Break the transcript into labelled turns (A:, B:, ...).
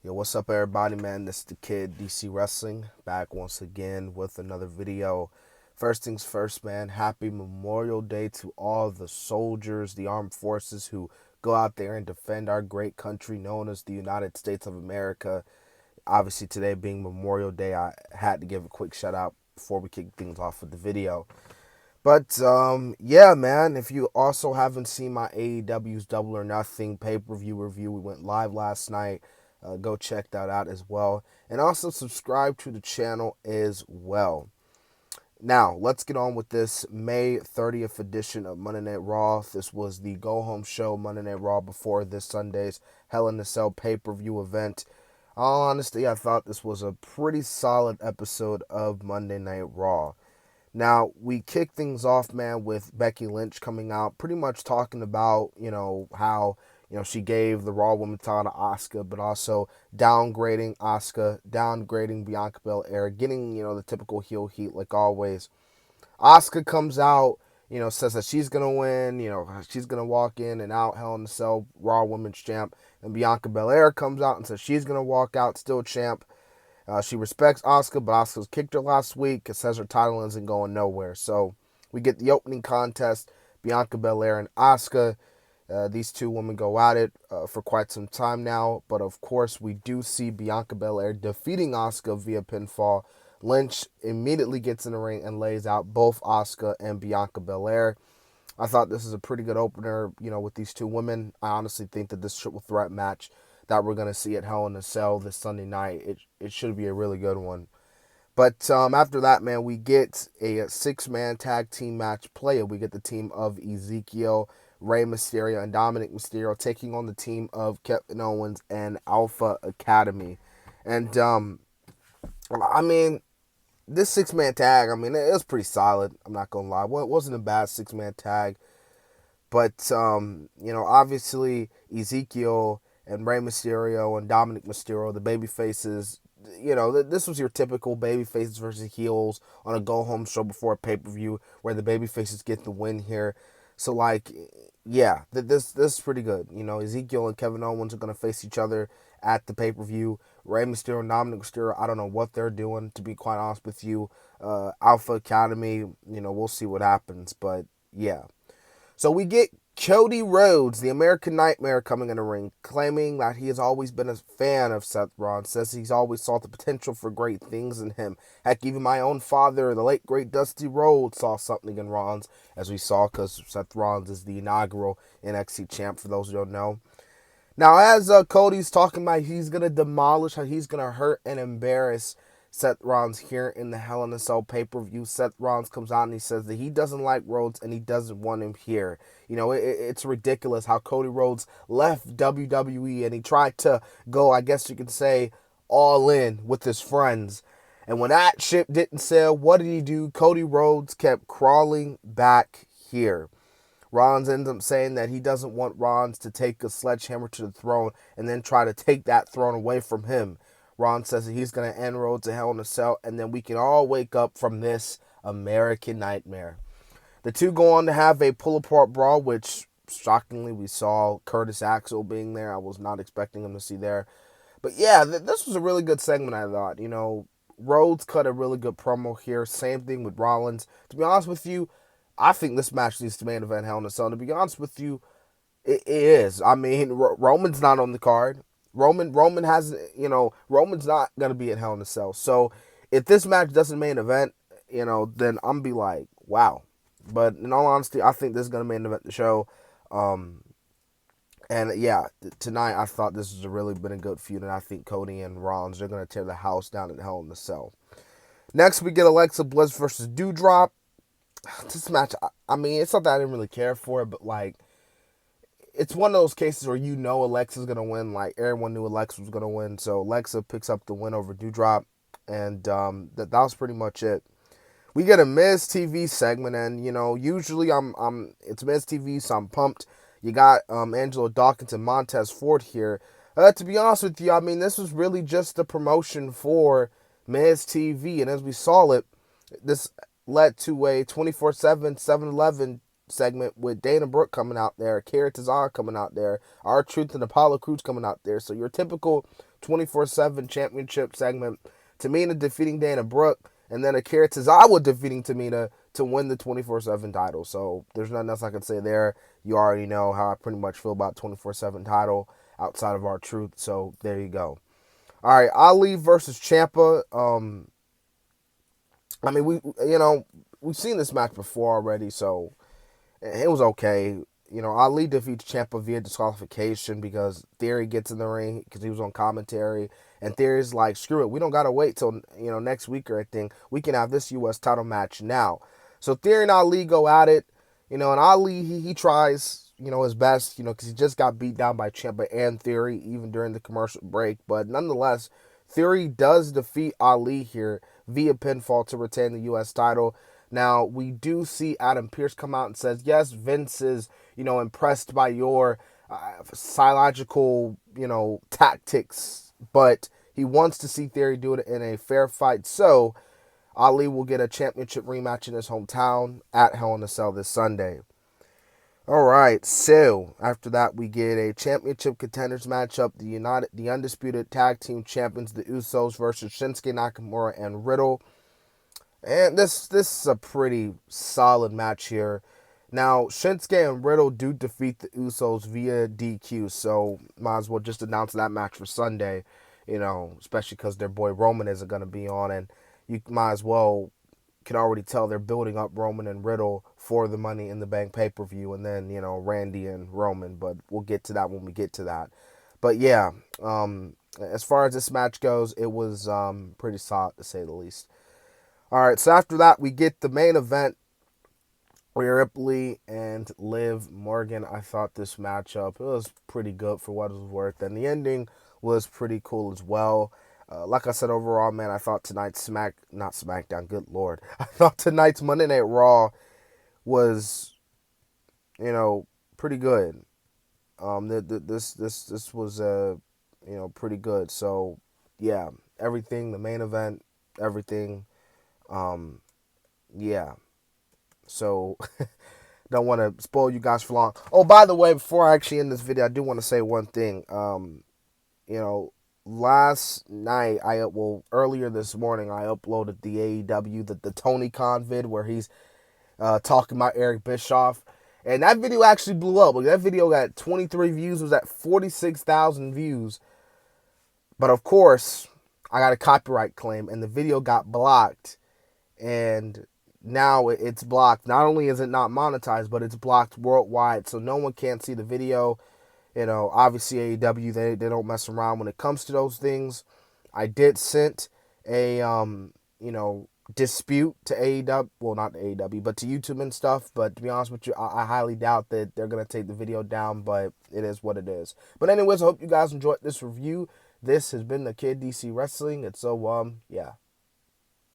A: Yo, what's up, everybody, man? This is the Kid, DC Wrestling, back once again with another video. First things first, man, happy Memorial Day to all the soldiers, the armed forces who go out there and defend our great country known as the United States of America. Obviously, today being Memorial Day, I had to give a quick shout out before we kick things off with the video. But, yeah, man, if you also haven't seen my AEW's Double or Nothing pay-per-view review, we went live last night. Go check that out as well. And also subscribe to the channel as well. Now, let's get on with this May 30th edition of Monday Night Raw. This was the go-home show Monday Night Raw before this Sunday's Hell in a Cell pay-per-view event. All honesty, I thought this was a pretty solid episode of Monday Night Raw. Now, we kick things off, man, with Becky Lynch coming out, pretty much talking about, how, she gave the Raw Women's title to Asuka, but also downgrading Asuka, downgrading Bianca Belair, getting, the typical heel heat like always. Asuka comes out, says that she's going to win, she's going to walk in and out Hell in a Cell Raw Women's champ. And Bianca Belair comes out and says she's going to walk out still champ. She respects Asuka, but Asuka's kicked her last week. It says her title isn't going nowhere. So we get the opening contest, Bianca Belair and Asuka. These two women go at it for quite some time now. But of course, we do see Bianca Belair defeating Asuka via pinfall. Lynch immediately gets in the ring and lays out both Asuka and Bianca Belair. I thought this is a pretty good opener, with these two women. I honestly think that this triple threat match that we're going to see at Hell in a Cell this Sunday night, it should be a really good one. But after that, man, we get a six-man tag team match play. We get the team of Ezekiel, Rey Mysterio, and Dominic Mysterio taking on the team of Kevin Owens and Alpha Academy. And, this six-man tag, it was pretty solid. I'm not going to lie. Well, it wasn't a bad six-man tag. But, obviously, Ezekiel and Rey Mysterio and Dominic Mysterio, the baby faces, this was your typical baby faces versus heels on a go-home show before a pay-per-view where the baby faces get the win here. So, this is pretty good. Ezekiel and Kevin Owens are going to face each other at the pay-per-view. Rey Mysterio and Dominic Mysterio, I don't know what they're doing, to be quite honest with you. Alpha Academy, we'll see what happens, but yeah. So we get Cody Rhodes, the American Nightmare, coming in the ring, claiming that he has always been a fan of Seth Rollins, says he's always saw the potential for great things in him. Heck, even my own father, the late, great Dusty Rhodes, saw something in Rollins, as we saw, because Seth Rollins is the inaugural NXT champ, for those who don't know. Now, as Cody's talking about, he's going to demolish, how he's going to hurt and embarrass Seth Rollins here in the Hell in a Cell pay-per-view. Seth Rollins comes out and he says that he doesn't like Rhodes and he doesn't want him here. It's ridiculous how Cody Rhodes left WWE and he tried to go, I guess you could say, all in with his friends. And when that ship didn't sail, what did he do? Cody Rhodes kept crawling back here. Rollins ends up saying that he doesn't want Rollins to take a sledgehammer to the throne and then try to take that throne away from him. Ron says that he's going to end Rhodes to Hell in a Cell, and then we can all wake up from this American nightmare. The two go on to have a pull-apart brawl, which, shockingly, we saw Curtis Axel being there. I was not expecting him to see there. But yeah, this was a really good segment, I thought. Rhodes cut a really good promo here. Same thing with Rollins. To be honest with you, I think this match needs to main event Hell in a Cell. To be honest with you, it is. Roman's not on the card. Roman has, Roman's not going to be at Hell in a Cell. So if this match doesn't main event, then I'm be like, wow. But in all honesty, I think this is going to main event the show. And yeah, tonight I thought this was really been a good feud. And I think Cody and Rollins are going to tear the house down at Hell in a Cell. Next, we get Alexa Bliss versus Doudrop. This match, it's not that I didn't really care for it, but it's one of those cases where Alexa's going to win. Everyone knew Alexa was going to win. So Alexa picks up the win over Doudrop. And that was pretty much it. We get a Miz TV segment. And, usually it's Miz TV, so I'm pumped. You got Angelo Dawkins and Montez Ford here. To be honest with you, this was really just the promotion for Miz TV. And as we saw it, this led to a 24/7, 7-Eleven segment with Dana Brooke coming out there, Kara Tazan coming out there, R-Truth and Apollo Crews coming out there. So your typical 24/7 championship segment, Tamina defeating Dana Brooke, and then Akira Tozawa defeating Tamina to win the 24/7 title. So there's nothing else I can say there. You already know how I pretty much feel about 24/7 title outside of R-Truth. So there you go. All right, Ali versus Ciampa. I mean, we've seen this match before already, so it was okay. Ali defeats Ciampa via disqualification because Theory gets in the ring because he was on commentary, and Theory's like, "Screw it, we don't gotta wait till next week or anything. We can have this U.S. title match now." So Theory and Ali go at it, and Ali he tries his best, because he just got beat down by Ciampa and Theory even during the commercial break, but nonetheless, Theory does defeat Ali here via pinfall to retain the U.S. title. Now, we do see Adam Pearce come out and says, yes, Vince is, impressed by your psychological, tactics, but he wants to see Theory do it in a fair fight. So, Ali will get a championship rematch in his hometown at Hell in a Cell this Sunday. All right, so after that, we get a championship contenders matchup. The undisputed tag team champions, the Usos versus Shinsuke Nakamura and Riddle. And this is a pretty solid match here. Now, Shinsuke and Riddle do defeat the Usos via DQ, so might as well just announce that match for Sunday, especially because their boy Roman isn't going to be on, and you might as well can already tell they're building up Roman and Riddle for the Money in the Bank pay-per-view, and then, Randy and Roman, but we'll get to that when we get to that. But yeah, as far as this match goes, it was pretty solid to say the least. All right, so after that, we get the main event, Rhea Ripley and Liv Morgan. I thought this matchup, it was pretty good for what it was worth, and the ending was pretty cool as well. Like I said, overall, man, I thought tonight's not SmackDown, good Lord. I thought tonight's Monday Night Raw was, pretty good. This was, pretty good. So, yeah, everything, the main event, everything, yeah. So, don't want to spoil you guys for long. Oh, by the way, before I actually end this video, I do want to say one thing. Last night, earlier this morning, I uploaded the AEW, the Tony Khan vid where he's talking about Eric Bischoff. And that video actually blew up. That video got 23 views. It was at 46,000 views. But of course, I got a copyright claim, and the video got blocked. And now it's blocked. Not only is it not monetized, but it's blocked worldwide. So no one can see the video. Obviously AEW, they don't mess around when it comes to those things. I did send a, dispute to AEW. Well, not to AEW, but to YouTube and stuff. But to be honest with you, I highly doubt that they're going to take the video down, but it is what it is. But anyways, I hope you guys enjoyed this review. This has been the Kid DC Wrestling. And so, yeah.